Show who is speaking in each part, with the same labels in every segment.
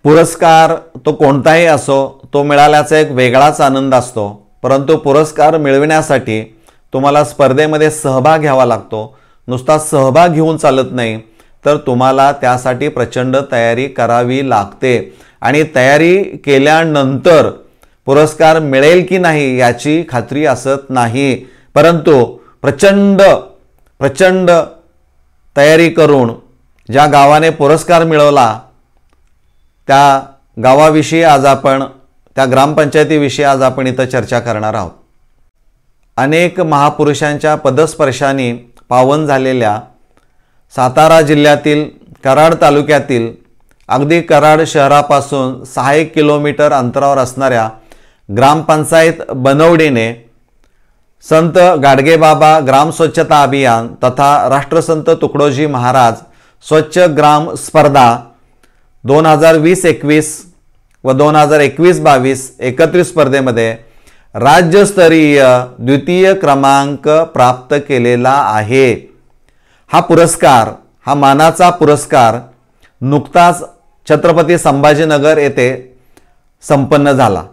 Speaker 1: पुरस्कार तो कोणताही असो, तो मिळाल्याचा एक वेगळाच आनंद असतो, परंतु पुरस्कार मिळविण्यासाठी तुम्हाला स्पर्धेमध्ये सहभाग घ्यावा लागतो। नुसता सहभाग घेऊन चालत नाही, तर तुम्हाला त्यासाठी प्रचंड तयारी करावी लागते आणि तयारी केल्यानंतर पुरस्कार मिळेल की नाही याची खात्री असत नाही, परंतु प्रचंड तयारी करून ज्या गावाने पुरस्कार मिळवला त्या गावाविषयी आज आपण, त्या ग्रामपंचायतीविषयी आज आपण इथं चर्चा करणार आहोत। अनेक महापुरुषांच्या पदस्पर्शाने पावन झालेल्या सातारा जिल्ह्यातील कराड तालुक्यातील अगदी कराड शहरापासून 6 किलोमीटर अंतरावर असणाऱ्या ग्रामपंचायत बनवडीने संत गाडगेबाबा ग्राम स्वच्छता अभियान तथा राष्ट्रसंत तुकडोजी महाराज स्वच्छ ग्राम स्पर्धा 2020-21 व 2021-22 एकत्रित स्पर्धेमध्ये राज्यस्तरीय द्वितीय क्रमांक प्राप्त केलेला आहे। हा पुरस्कार, हा मानाचा पुरस्कार नुकताच छत्रपती संभाजीनगर येथे संपन्न झाला।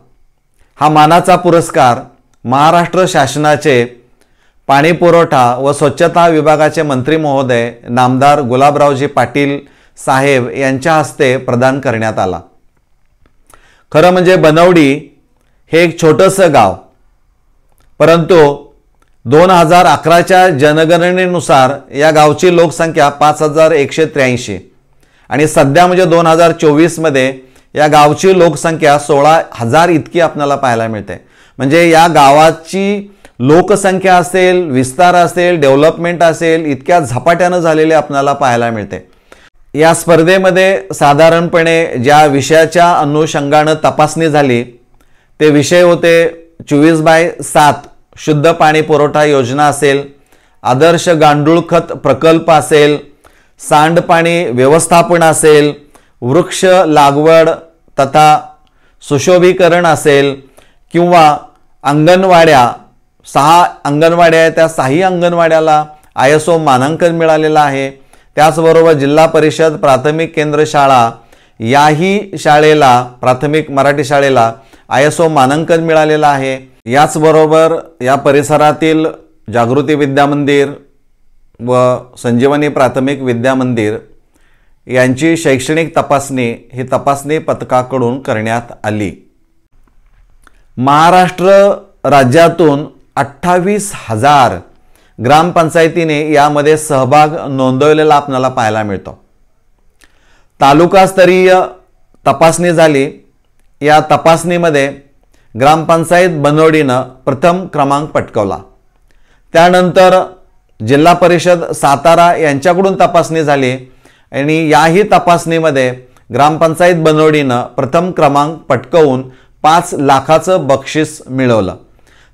Speaker 1: हा मानाचा पुरस्कार महाराष्ट्र शासनाचे पाणी पुरवठा व स्वच्छता विभागाचे मंत्री महोदय नामदार गुलाबरावजी पाटील साहेब यांच्या हस्ते प्रदान करण्यात आला। खरं म्हणजे बनवडी हे एक छोटंसं गाव, परंतु 2011च्या जनगणनेनुसार या गावची लोकसंख्या 5183 आणि सध्या म्हणजे 2024 मध्ये या गावची लोकसंख्या 16,000 इतकी आपल्याला पाहायला मिळते। म्हणजे या गावाची लोकसंख्या असेल, विस्तार असेल, डेव्हलपमेंट असेल, इतक्या झपाट्याने झालेले आपल्याला पाहायला मिळते। या स्पर्धेमध्ये साधारणपणे ज्या विषयाच्या अनुषंगाने तपासणी झाली ते विषय होते 24/7 शुद्ध पाणी पुरवठा योजना असेल, आदर्श गांडूळ खत प्रकल्प असेल, सांडपाणी व्यवस्थापन असेल, वृक्ष लागवड तथा सुशोभीकरण असेल किंवा अंगणवाड्या, 6 अंगणवाड्या आहेत, त्या 6 अंगणवाड्याला ISO मानांकन मिळालेलं आहे। त्याचबरोबर जिल्हा परिषद प्राथमिक केंद्र शाळा याही शाळेला, प्राथमिक मराठी शाळेला ISO मानांकन मिळालेलं आहे। याचबरोबर या परिसरातील जागृती विद्यामंदिर व संजीवनी प्राथमिक विद्यामंदिर यांची शैक्षणिक तपासणी ही तपासणी पथकाकडून करण्यात आली। महाराष्ट्र राज्यातून 28,000 ग्रामपंचायतीने यामध्ये सहभाग नोंदवलेला आपल्याला पाहायला मिळतो। तालुकास्तरीय तपासणी झाली। या तपासणीमध्ये ग्रामपंचायत बनवडीने प्रथम क्रमांक पटकावला। त्यानंतर जिल्हा परिषद सातारा यांच्याकडून तपासणी झाली आणि याही तपासणीमध्ये ग्रामपंचायत बनवडीने प्रथम क्रमांक पटकावून 5 लाखाचं बक्षीस मिळवलं।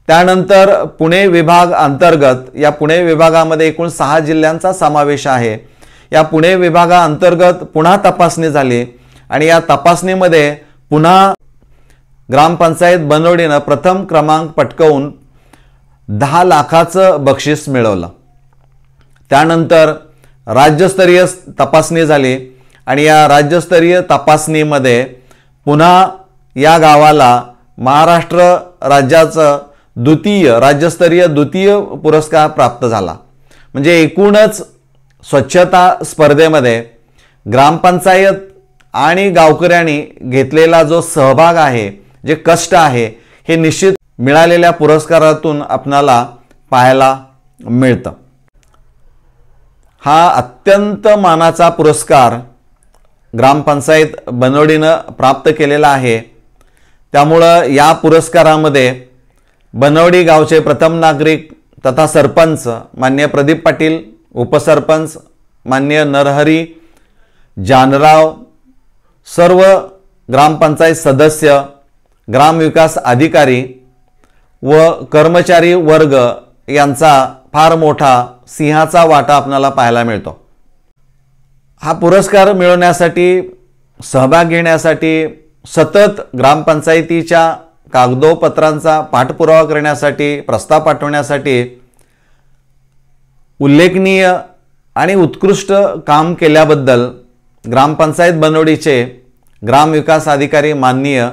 Speaker 1: त्यानंतर पुणे विभाग अंतर्गत, या पुणे विभागामध्ये एकूण 6 जिल्ह्यांचा समावेश आहे। या पुणे विभागाअंतर्गत पुन्हा तपासणी झाली आणि या तपासणीमध्ये पुन्हा ग्रामपंचायत बनवडीने प्रथम क्रमांक पटकावून 10 लाखाचं बक्षीस मिळवलं। त्यानंतर राज्यस्तरीय तपासणी झाली आणि या राज्यस्तरीय तपासणीमध्ये पुन्हा या गावाला महाराष्ट्र राज्याचं राज्यस्तरीय द्वितीय पुरस्कार प्राप्त झाला। म्हणजे एकूणच स्वच्छता स्पर्धेमध्ये ग्रामपंचायत आणि गावकऱ्यांनी घेतलेला जो सहभाग आहे, जे कष्ट आहे, हे निश्चित मिळालेल्या पुरस्कारातून आपल्याला पाहायला मिळतं। हा अत्यंत मानाचा पुरस्कार ग्रामपंचायत बनवडीने प्राप्त केलेला आहे। त्यामुळे या पुरस्कारामध्ये बनवडी गावचे प्रथम नागरिक तथा सरपंच माननीय प्रदीप पाटील, उपसरपंच माननीय नरहरी जानराव, सर्व ग्रामपंचायत सदस्य, ग्रामविकास अधिकारी व कर्मचारी वर्ग यांचा फार मोठा सिंहाचा वाटा आपल्याला पाहायला मिळतो। हा पुरस्कार मिळवण्यासाठी, सहभाग घेण्यासाठी सतत ग्रामपंचायतीच्या कागदोपत्रांचा पाठपुरावा करण्यासाठी, प्रस्ताव पाठवण्यासाठी उल्लेखनीय आणि उत्कृष्ट काम केल्याबद्दल ग्रामपंचायत बनवडीचे ग्रामविकास अधिकारी माननीय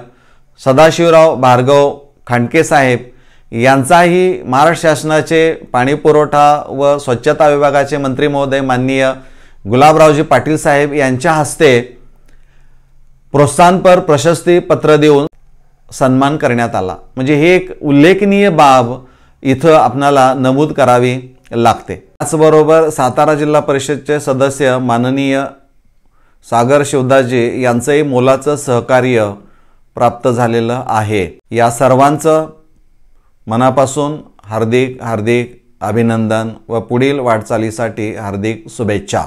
Speaker 1: सदाशिवराव भार्गव खांडके साहेब यांचाही महाराष्ट्र शासनाचे पाणीपुरवठा व स्वच्छता विभागाचे मंत्री महोदय माननीय गुलाबरावजी पाटील साहेब यांच्या हस्ते प्रोत्साहनपर प्रशस्ती पत्र देऊन सन्मान करण्यात आला। म्हणजे हे एक उल्लेखनीय बाब इथं आपल्याला नमूद करावी लागते। त्याचबरोबर सातारा जिल्हा परिषदचे सदस्य माननीय सागर शिवदासजी यांचंही मोलाचं सहकार्य प्राप्त झालेलं आहे। या सर्वांचं मनापासून हार्दिक हार्दिक अभिनंदन व पुढील वाटचालीसाठी हार्दिक शुभेच्छा।